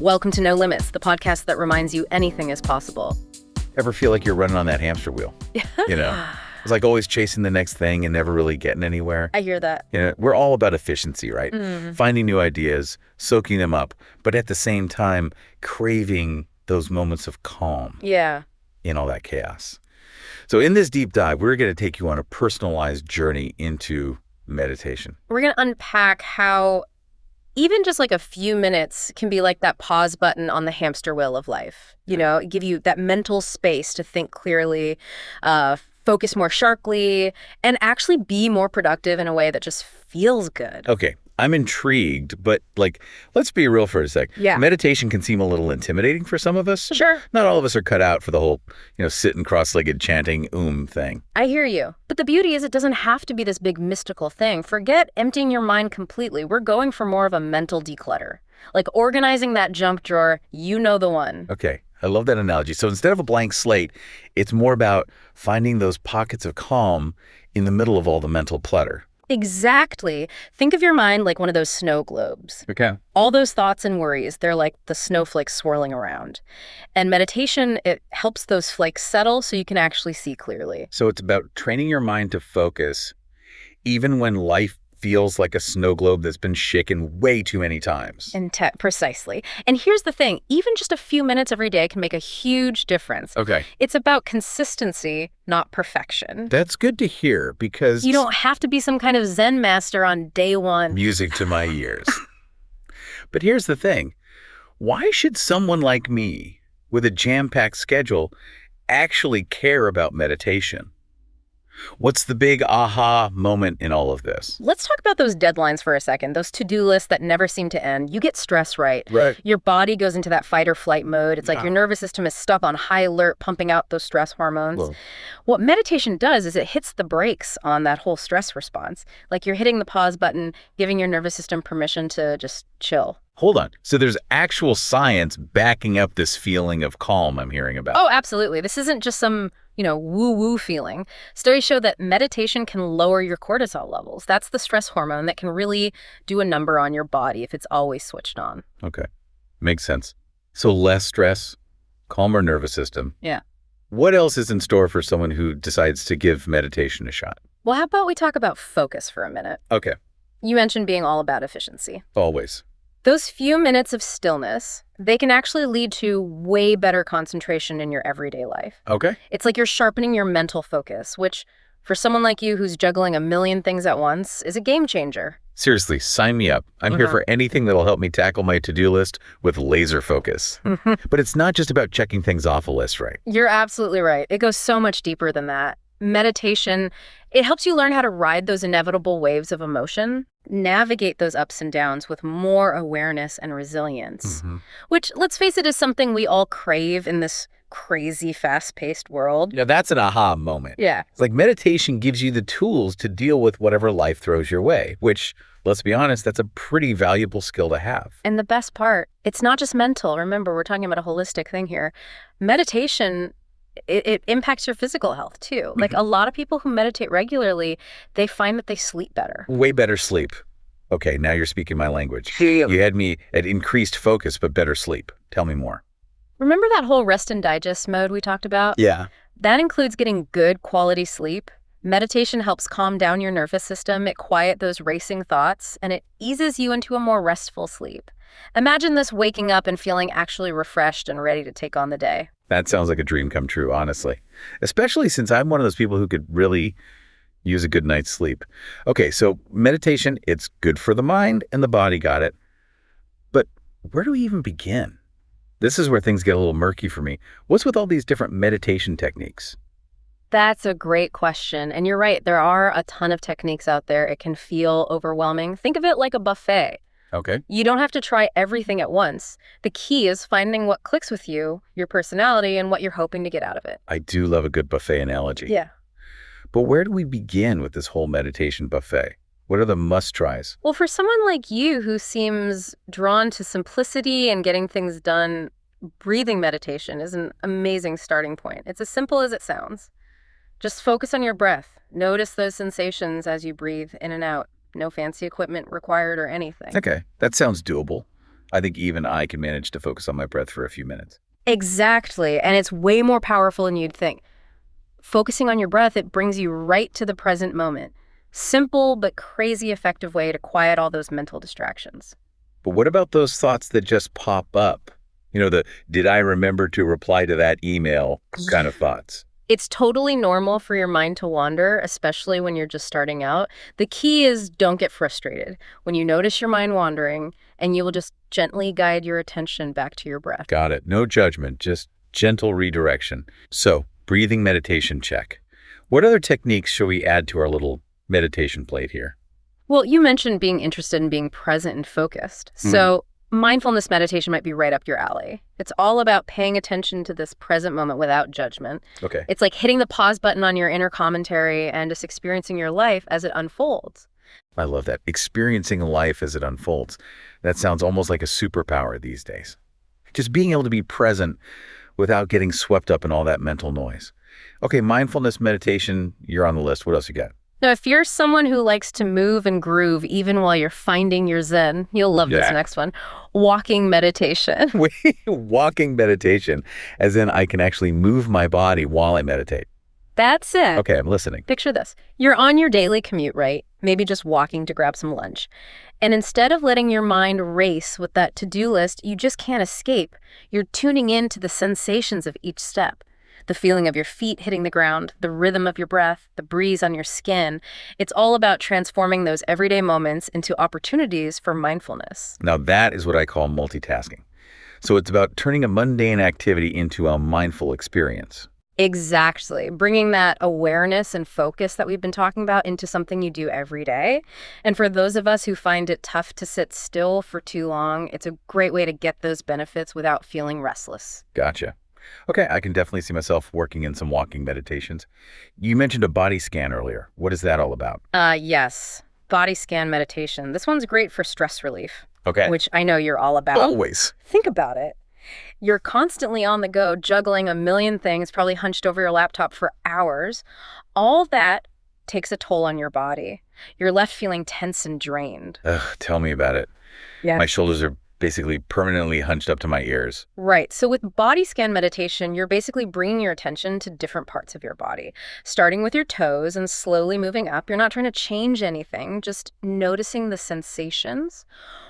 Welcome to No Limits, the podcast that reminds you anything is possible. Ever feel like you're running on that hamster wheel? You know, it's like always chasing the next thing and never really getting anywhere. I hear that. You know, we're all about efficiency, right? Finding new ideas, soaking them up, but at the same time, craving those moments of calm in all that chaos. So in this deep dive, we're going to take you on a personalized journey into meditation. We're going to unpack how even just like a few minutes can be like that pause button on the hamster wheel of life. You know, give you that mental space to think clearly, focus more sharply, and actually be more productive in a way that just feels good. Okay, I'm intrigued, but let's be real for a sec. Yeah. Meditation can seem a little intimidating for some of us. Sure. Not all of us are cut out for the whole, sitting cross-legged chanting thing. I hear you. But the beauty is it doesn't have to be this big mystical thing. Forget emptying your mind completely. We're going for more of a mental declutter. Like organizing that junk drawer, you know the one. Okay, I love that analogy. So instead of a blank slate, it's more about finding those pockets of calm in the middle of all the mental clutter. Exactly. Think of your mind like one of those snow globes. Okay. All those thoughts and worries, they're like the snowflakes swirling around. And meditation, it helps those flakes settle so you can actually see clearly. So it's about training your mind to focus even when life feels like a snow globe that's been shaken way too many times. Precisely. And here's the thing, even just a few minutes every day can make a huge difference. Okay. It's about consistency, not perfection. That's good to hear because You don't have to be some kind of Zen master on day one. music to my ears. But here's the thing. Why should someone like me with a jam-packed schedule actually care about meditation? What's the big aha moment in all of this? Let's talk about those deadlines for a second, those to-do lists that never seem to end. You get stressed, right? Right. Your body goes into that fight or flight mode. It's like your nervous system is stuck on high alert, pumping out those stress hormones. Whoa. What meditation does is it hits the brakes on that whole stress response. Like you're hitting the pause button, giving your nervous system permission to just chill. Hold on. So there's actual science backing up this feeling of calm I'm hearing about. Oh, absolutely. This isn't just some, woo-woo feeling. Studies show that meditation can lower your cortisol levels. That's the stress hormone that can really do a number on your body if it's always switched on. Okay. Makes sense. So less stress, calmer nervous system. Yeah. What else is in store for someone who decides to give meditation a shot? Well, how about we talk about focus for a minute? Okay. You mentioned being all about efficiency. Always. Those few minutes of stillness, they can actually lead to way better concentration in your everyday life. Okay. It's like you're sharpening your mental focus, which for someone like you who's juggling a million things at once is a game changer. Seriously, sign me up. I'm here for anything that'll help me tackle my to-do list with laser focus. But it's not just about checking things off a list, right? You're absolutely right. It goes so much deeper than that. Meditation, it helps you learn how to ride those inevitable waves of emotion, navigate those ups and downs with more awareness and resilience, which, let's face it, is something we all crave in this crazy, fast-paced world. That's an aha moment. Yeah. It's like meditation gives you the tools to deal with whatever life throws your way, which, let's be honest, that's a pretty valuable skill to have. And the best part, it's not just mental. Remember, we're talking about a holistic thing here. Meditation, it impacts your physical health, too. Like a lot of people who meditate regularly, they find that they sleep better. Way better sleep. Okay, now you're speaking my language. You had me at increased focus, but better sleep. Tell me more. Remember that whole rest and digest mode we talked about? Yeah. That includes getting good quality sleep. Meditation helps calm down your nervous system, it quiets those racing thoughts, and it eases you into a more restful sleep. Imagine this waking up and feeling actually refreshed and ready to take on the day. That sounds like a dream come true, honestly. Especially since I'm one of those people who could really use a good night's sleep. Okay, so meditation, it's good for the mind and the body, got it. But where do we even begin? This is where things get a little murky for me. What's with all these different meditation techniques? That's a great question. And you're right, there are a ton of techniques out there. It can feel overwhelming. Think of it like a buffet. Okay. You don't have to try everything at once. The key is finding what clicks with you, your personality, and what you're hoping to get out of it. I do love a good buffet analogy. Yeah. But where do we begin with this whole meditation buffet? What are the must-tries? Well, for someone like you who seems drawn to simplicity and getting things done, breathing meditation is an amazing starting point. It's as simple as it sounds. Just focus on your breath. Notice those sensations as you breathe in and out. No fancy equipment required or anything. Okay, that sounds doable. I think even I can manage to focus on my breath for a few minutes. Exactly. And it's way more powerful than you'd think. Focusing on your breath, it brings you right to the present moment. Simple but crazy effective way to quiet all those mental distractions. But what about those thoughts that just pop up? The did I remember to reply to that email kind of thoughts. It's totally normal for your mind to wander, especially when you're just starting out. The key is don't get frustrated when you notice your mind wandering, and you will just gently guide your attention back to your breath. Got it. No judgment, just gentle redirection. So, breathing meditation check. What other techniques shall we add to our little meditation plate here? Well, you mentioned being interested in being present and focused. So mindfulness meditation might be right up your alley. It's all about paying attention to this present moment without judgment. Okay. It's like hitting the pause button on your inner commentary and just experiencing your life as it unfolds. I love that. Experiencing life as it unfolds. That sounds almost like a superpower these days. Just being able to be present without getting swept up in all that mental noise. Okay, mindfulness meditation, you're on the list. What else you got? Now, if you're someone who likes to move and groove even while you're finding your zen, you'll love this Yeah. next one. Walking meditation. Wait, walking meditation, as in I can actually move my body while I meditate. That's it. Okay, I'm listening. Picture this. You're on your daily commute, right? Maybe just walking to grab some lunch. And instead of letting your mind race with that to-do list, you just can't escape. You're tuning in to the sensations of each step. The feeling of your feet hitting the ground, the rhythm of your breath, the breeze on your skin. It's all about transforming those everyday moments into opportunities for mindfulness. Now that is what I call multitasking. So it's about turning a mundane activity into a mindful experience. Exactly. Bringing that awareness and focus that we've been talking about into something you do every day. And for those of us who find it tough to sit still for too long, it's a great way to get those benefits without feeling restless. Gotcha. Okay, I can definitely see myself working in some walking meditations. You mentioned a body scan earlier. What is that all about? Yes. Body scan meditation. This one's great for stress relief, Okay. which I know you're all about. Always. Think about it. You're constantly on the go, juggling a million things, probably hunched over your laptop for hours. All that takes a toll on your body. You're left feeling tense and drained. Ugh, tell me about it. Yeah. My shoulders are basically permanently hunched up to my ears. Right. So with body scan meditation, you're basically bringing your attention to different parts of your body, starting with your toes and slowly moving up. You're not trying to change anything, just noticing the sensations,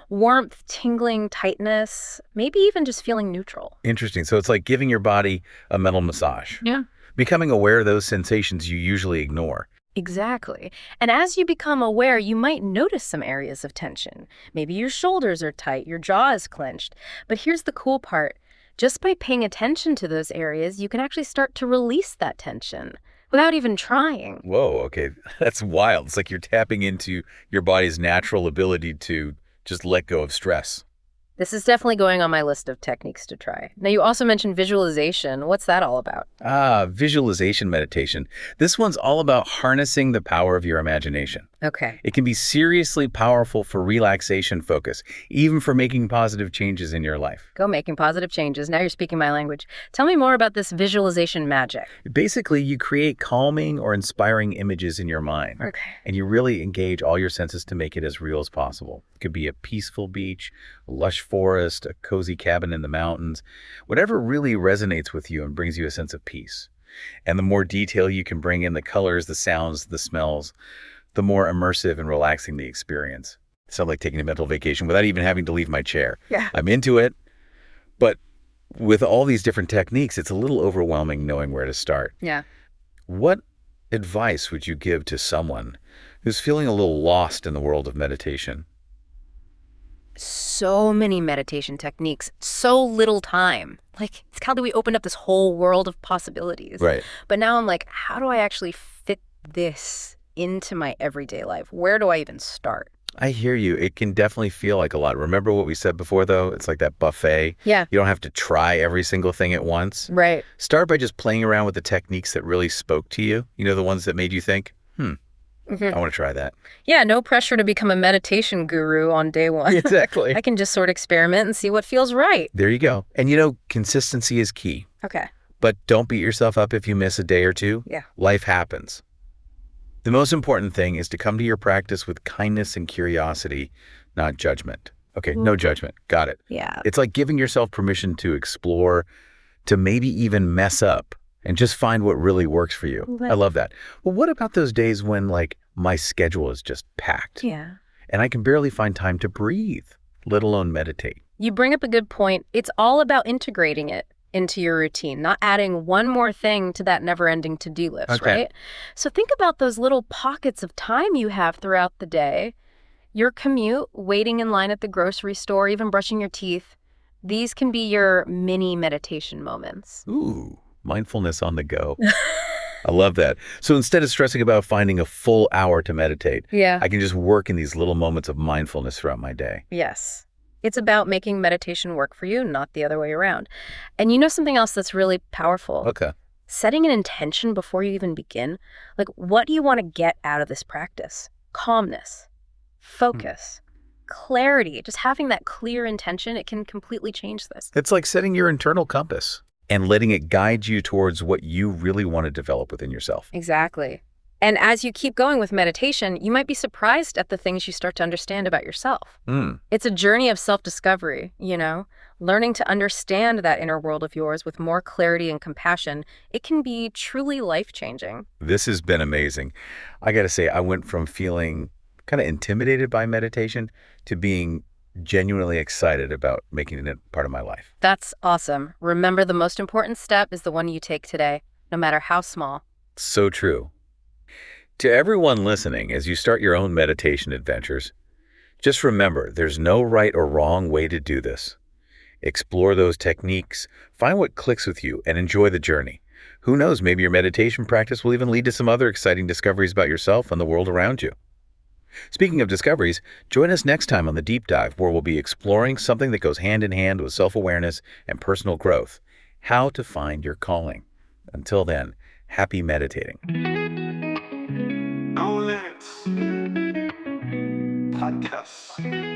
warmth, tingling, tightness, maybe even just feeling neutral. Interesting. So it's like giving your body a mental massage. Yeah. Becoming aware of those sensations you usually ignore. Exactly. And as you become aware, you might notice some areas of tension. Maybe your shoulders are tight, your jaw is clenched. But here's the cool part. Just by paying attention to those areas, you can actually start to release that tension without even trying. Whoa, okay. That's wild. It's like you're tapping into your body's natural ability to just let go of stress. This is definitely going on my list of techniques to try. Now, you also mentioned visualization. What's that all about? Visualization meditation. This one's all about harnessing the power of your imagination. Okay. It can be seriously powerful for relaxation focus, even for making positive changes in your life. Go making positive changes. Now you're speaking my language. Tell me more about this visualization magic. Basically, you create calming or inspiring images in your mind, Okay. and you really engage all your senses to make it as real as possible. It could be a peaceful beach, a lush forest, a cozy cabin in the mountains, whatever really resonates with you and brings you a sense of peace. And the more detail you can bring in the colors, the sounds, the smells, the more immersive and relaxing the experience. It sounds like taking a mental vacation without even having to leave my chair. Yeah. I'm into it, but with all these different techniques, it's a little overwhelming knowing where to start. Yeah. What advice would you give to someone who's feeling a little lost in the world of meditation? So many meditation techniques, so little time. Like, it's how do we open up this whole world of possibilities? Right. But now I'm like, how do I actually fit this into my everyday life? Where do I even start? I hear you. It can definitely feel like a lot. Remember what we said before, though? It's like that buffet. Yeah. You don't have to try every single thing at once. Right. Start by just playing around with the techniques that really spoke to you. The ones that made you think, I want to try that. Yeah, no pressure to become a meditation guru on day one. Exactly. I can just sort of experiment and see what feels right. There you go. And consistency is key. Okay. But don't beat yourself up if you miss a day or two. Yeah. Life happens. The most important thing is to come to your practice with kindness and curiosity, not judgment. Okay, no judgment. Got it. Yeah. It's like giving yourself permission to explore, to maybe even mess up and just find what really works for you. I But love that. Well, what about those days when like my schedule is just packed yeah. and I can barely find time to breathe, let alone meditate? You bring up a good point. It's all about integrating it into your routine, not adding one more thing to that never-ending to-do list, Okay. right? So think about those little pockets of time you have throughout the day. Your commute, waiting in line at the grocery store, even brushing your teeth. These can be your mini meditation moments. Ooh, mindfulness on the go. I love that. So instead of stressing about finding a full hour to meditate, Yeah. I can just work in these little moments of mindfulness throughout my day. Yes. It's about making meditation work for you, not the other way around. And you know something else that's really powerful? Okay. Setting an intention before you even begin. Like, what do you want to get out of this practice? Calmness, Hmm. focus, clarity. Just having that clear intention, it can completely change this. It's like setting your internal compass and letting it guide you towards what you really want to develop within yourself. Exactly. And as you keep going with meditation, you might be surprised at the things you start to understand about yourself. Mm. It's a journey of self-discovery, learning to understand that inner world of yours with more clarity and compassion. It can be truly life-changing. This has been amazing. I got to say, I went from feeling kind of intimidated by meditation to being genuinely excited about making it part of my life. That's awesome. Remember, the most important step is the one you take today, no matter how small. So true. To everyone listening, as you start your own meditation adventures, just remember there's no right or wrong way to do this. Explore those techniques, find what clicks with you, and enjoy the journey. Who knows, maybe your meditation practice will even lead to some other exciting discoveries about yourself and the world around you. Speaking of discoveries, join us next time on the Deep Dive, where we'll be exploring something that goes hand in hand with self-awareness and personal growth: how to find your calling. Until then, happy meditating. Podcast.